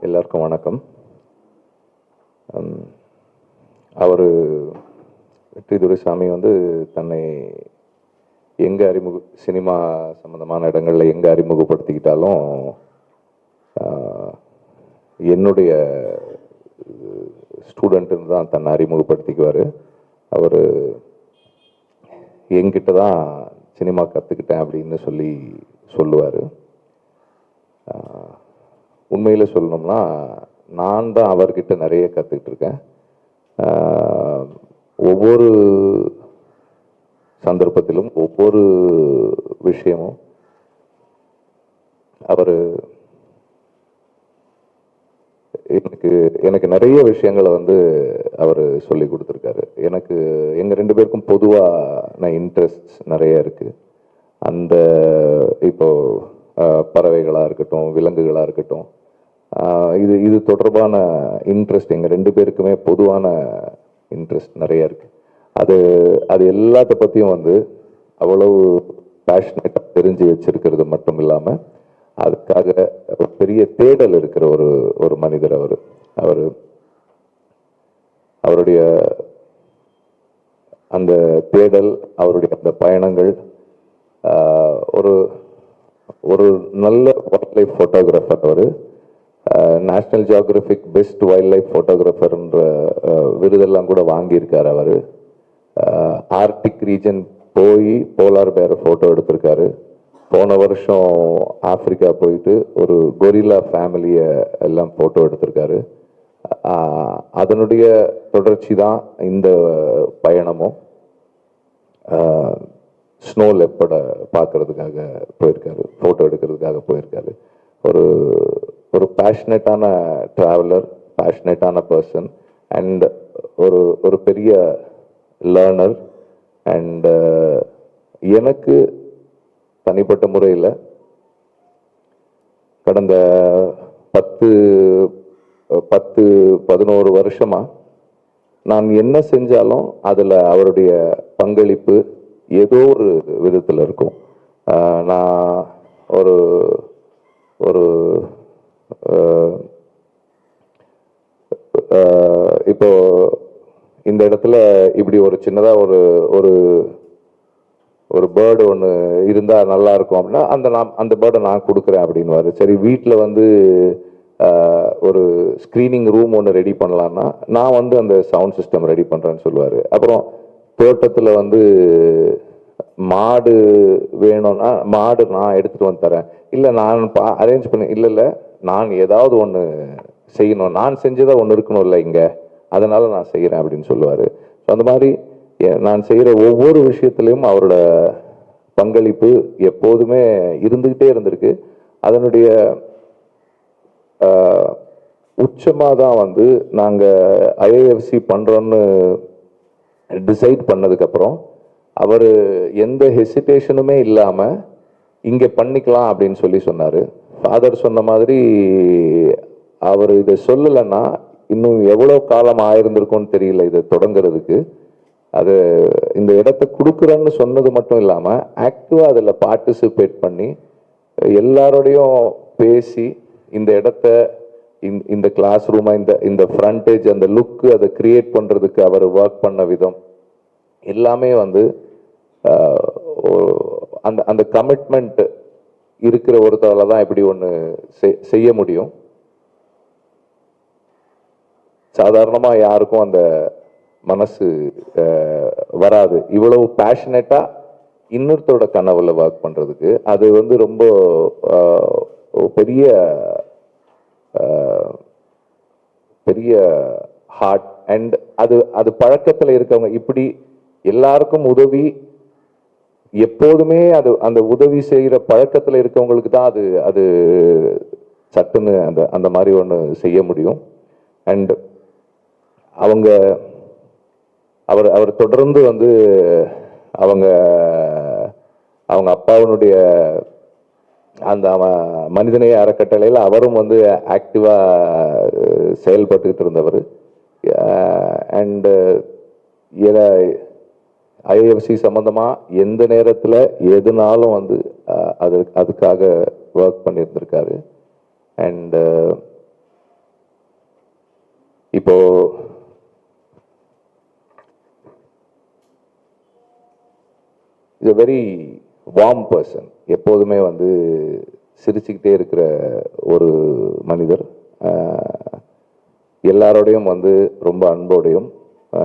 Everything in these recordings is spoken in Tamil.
எல்லாருக்கும் வணக்கம். அவர் வெற்றி துரைசாமி வந்து தன்னை எங்கே சினிமா சம்மந்தமான இடங்களில் எங்கே அறிமுகப்படுத்திக்கிட்டாலும் என்னுடைய ஸ்டூடெண்ட்டுன்னு தான் தன்னை அறிமுகப்படுத்திக்குவார். அவர் என்கிட்ட தான் சினிமா கற்றுக்கிட்டேன் அப்படின்னு சொல்லுவார். உண்மையில் சொல்லணும்னா நான் தான் அவர்கிட்ட நிறைய கற்றுக்கிட்டு இருக்கேன். ஒவ்வொரு சந்தர்ப்பத்திலும் ஒவ்வொரு விஷயமும் அவர் எனக்கு நிறைய விஷயங்களை வந்து அவர் சொல்லி கொடுத்துருக்காரு. எனக்கு எங்கள் 2 பேருக்கும் பொதுவான இன்ட்ரெஸ்ட் நிறைய இருக்குது. அந்த இப்போ பறவைகளாக இருக்கட்டும், விலங்குகளாக இருக்கட்டும், இது தொடர்பான இன்ட்ரெஸ்ட் எங்கள் 2 பேருக்குமே பொதுவான இன்ட்ரெஸ்ட் நிறைய இருக்குது. அது எல்லாத்த பற்றியும் வந்து அவ்வளவு பேஷனேட்டாக தெரிஞ்சு வச்சிருக்கிறது மட்டும் இல்லாமல் அதுக்காக ஒரு பெரிய தேடல் இருக்கிற ஒரு மனிதர் அவருடைய அந்த தேடல், அவருடைய அந்த பயணங்கள், ஒரு நல்ல வைல்ட் லைஃப் ஃபோட்டோகிராஃபர். அவர் national geographic best wildlife ஃபோட்டோகிராஃபர்ன்ற விருதெல்லாம் கூட வாங்கியிருக்காரு. அவர் ஆர்டிக் ரீஜன் போய் போலார் பேரை ஃபோட்டோ எடுத்திருக்காரு. போன வருஷம் ஆப்பிரிக்கா போயிட்டு ஒரு கொரில்லா ஃபேமிலியை எல்லாம் ஃபோட்டோ எடுத்திருக்காரு. அதனுடைய தொடர்ச்சி தான் இந்த பயணமும். ஸ்னோ லெப்பர்டை பார்க்கறதுக்காக போயிருக்காரு, ஃபோட்டோ எடுக்கிறதுக்காக போயிருக்காரு. ஒரு பேஷனேட்டான ட்ராவலர், பேஷனேட்டான பர்சன் அண்ட் ஒரு பெரிய லேர்னர். அண்ட் எனக்கு தனிப்பட்ட முறையில் கடந்த 10-11 வருஷமா நான் என்ன செஞ்சாலும் அதில் அவருடைய பங்களிப்பு ஏதோ ஒரு விதத்தில் இருக்கும். நான் இப்போ இந்த இடத்துல இப்படி ஒரு சின்னதாக ஒரு பேர்டு ஒன்று இருந்தால் நல்லா இருக்கும் அப்படின்னா அந்த பேர்டை நான் கொடுக்குறேன் அப்படின்வாரு. சரி, வீட்டில் வந்து ஒரு ஸ்க்ரீனிங் ரூம் ஒன்று ரெடி பண்ணலான்னா நான் வந்து அந்த சவுண்ட் சிஸ்டம் ரெடி பண்ணுறேன்னு சொல்லுவார். அப்புறம் தோட்டத்தில் வந்து மாடு வேணும்னா மாடு நான் எடுத்துகிட்டு வந்து தரேன், இல்லை நான் அரேஞ்ச் பண்ண, இல்லை நான் ஏதாவது ஒன்று செய்யணும், நான் செஞ்சதாக ஒன்று இருக்கணும் இல்லை இங்கே, அதனால் நான் செய்கிறேன் அப்படின்னு சொல்லுவார். அந்த மாதிரி நான் செய்கிற ஒவ்வொரு விஷயத்துலையும் அவரோட பங்களிப்பு எப்போதுமே இருந்துக்கிட்டே இருந்திருக்கு. அதனுடைய உச்சமாக தான் வந்து நாங்கள் ஐஏஎஃப்சி பண்ணுறோன்னு டிசைட் பண்ணதுக்கப்புறம் அவர் எந்த ஹெசிடேஷனுமே இல்லாமல் இங்கே பண்ணிக்கலாம் அப்படின்னு சொன்னார். ஃபாதர் சொன்ன மாதிரி அவர் இதை சொல்லலைன்னா இன்னும் எவ்வளோ காலம் ஆயிருந்திருக்கும்னு தெரியல இதை தொடங்குறதுக்கு. அது இந்த இடத்த கொடுக்குறேன்னு சொன்னது மட்டும் இல்லாமல் ஆக்டிவாக அதில் பார்ட்டிசிபேட் பண்ணி எல்லாரோடையும் பேசி இந்த இடத்த இந்த கிளாஸ் ரூமை இந்த ஃப்ரண்டேஜ் அந்த லுக்கு அதை கிரியேட் பண்ணுறதுக்கு அவர் ஒர்க் பண்ண விதம் எல்லாமே வந்து அந்த கமிட்மெண்ட் இருக்கிற ஒருத்தரால தான் இப்படி ஒன்று செய்ய முடியும். சாதாரணமாக யாருக்கும் அந்த மனசு வராது, இவ்வளவு பேஷனேட்டா இன்னொருத்தோட கனவுல ஒர்க் பண்றதுக்கு. அது வந்து ரொம்ப பெரிய பெரிய ஹார்ட். அண்ட் அது பழக்கத்தில் இருக்கவங்க இப்படி எல்லாருக்கும் உதவி எப்போதுமே அந்த உதவி செய்கிற பழக்கத்தில் இருக்கவங்களுக்கு தான் அது சட்டுன்னு அந்த மாதிரி ஒன்று செய்ய முடியும். அண்ட் அவர் தொடர்ந்து வந்து அவங்க அப்பாவினுடைய அந்த மனிதநேய அறக்கட்டளையில் அவரும் வந்து ஆக்டிவாக செயல்பட்டுக்கிட்டு இருந்தவர். அண்டு ஐஏஎஃப்சி சம்மந்தமாக எந்த நேரத்தில் எதுனாலும் வந்து அதுக்காக ஒர்க் பண்ணியிருந்திருக்காரு. அண்டு இப்போ is a very warm person. எப்போதுமே வந்து சிரிச்சுக்கிட்டே இருக்கிற ஒரு மனிதர். எல்லாரோடையும் வந்து ரொம்ப அன்போடையும்,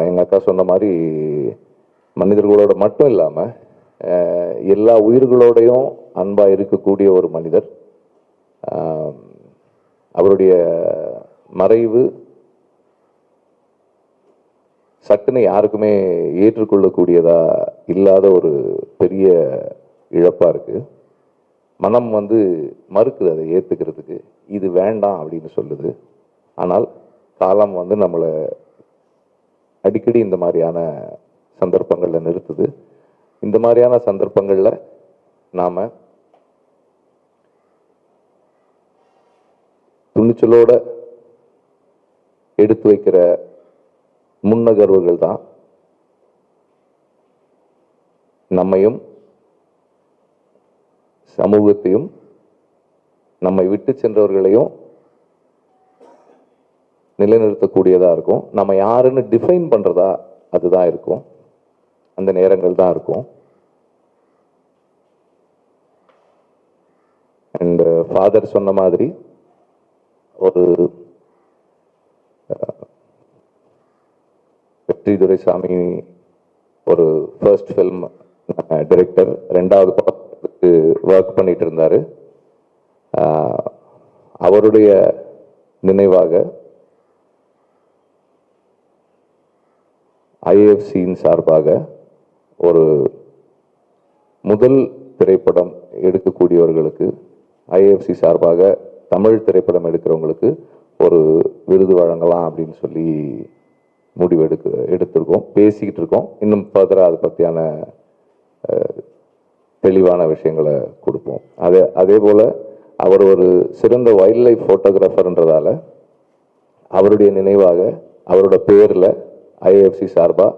எங்கள் அக்கா சொன்ன மாதிரி மனிதர்களோட மட்டும் இல்லாமல் எல்லா உயிர்களோடையும் அன்பாக இருக்கக்கூடிய ஒரு மனிதர். அவருடைய மறைவு சட்டுன்னு யாருக்குமே ஏற்றுக்கொள்ளக்கூடியதா இல்லாத ஒரு பெரிய இழப்பா இருக்கு. மனம் வந்து மறுக்குது அதை ஏத்துக்கிறதுக்கு. இது வேண்டாம் அப்படின்னு சொல்லுது. ஆனால் காலம் வந்து நம்மளை அடிக்கடி இந்த மாதிரியான சந்தர்ப்பங்கள்ல நிறுத்துது. இந்த மாதிரியான சந்தர்ப்பங்கள்ல நாம துணிச்சலோட எடுத்து வைக்கிற முன்னகர்வுகள் தான் நம்மையும் சமூகத்தையும் நம்மை விட்டு சென்றவர்களையும் நிலைநிறுத்தக்கூடியதா இருக்கும். நம்ம யாருன்னு டிஃபைன் பண்றதா அதுதான் இருக்கும். அந்த நேரங்கள் தான் இருக்கும். அண்ட் ஃபாதர் சொன்ன மாதிரி ஒரு வெற்றி துரைசாமி ஒரு ஃபர்ஸ்ட் ஃபில்ம் டைரக்டர், 2வது படத்துக்கு ஒர்க் பண்ணிட்டு இருந்தாரு. அவருடைய நினைவாக ஐஏஎஃப்சியின் சார்பாக ஒரு முதல் திரைப்படம் எடுக்கக்கூடியவர்களுக்கு, ஐஏஎஃப்சி சார்பாக தமிழ் திரைப்படம் எடுக்கிறவங்களுக்கு ஒரு விருது வழங்கலாம் அப்படின்னு சொல்லி முடிவு எடுத்திருக்கோம், பேசிக்கிட்டு இருக்கோம். இன்னும் ஃபர்தராக அதை பற்றியான தெளிவான விஷயங்களை கொடுப்போம். அதே போல் அவர் ஒரு சிறந்த வைல்ட் லைஃப் ஃபோட்டோகிராஃபர்ன்றதால அவருடைய நினைவாக அவரோட பேரில் ஐஏஎஃப்சி சார்பாக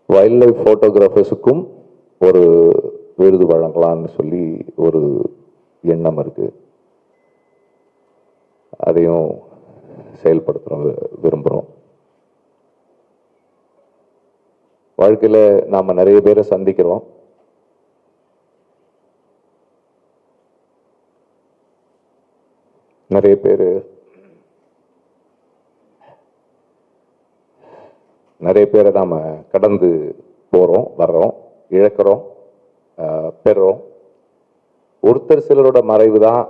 வைல்ட் லைஃப் ஃபோட்டோகிராஃபர்ஸுக்கும் ஒரு விருது வழங்கலாம்னு சொல்லி ஒரு எண்ணம் இருக்கு. அதையும் செயல்படுத்துகிறோம், விரும்புகிறோம். வாழ்க்கையில் நாம் நிறைய பேரை சந்திக்கிறோம். நிறைய பேரை நாம் கடந்து போகிறோம், வர்றோம், இழக்கிறோம், பெறுறோம். ஒருத்தர் சிலரோட மறைவு தான்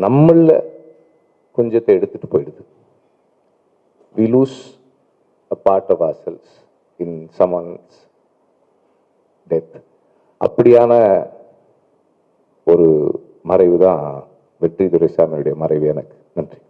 நம்மள கொஞ்சத்தை எடுத்துட்டு போயிடுது. We lose a part of ourselves in someone's death. அப்படியான ஒரு மறைவு தான் வெற்றி துரைசாமியுடைய மறைவு எனக்கு. நன்றி.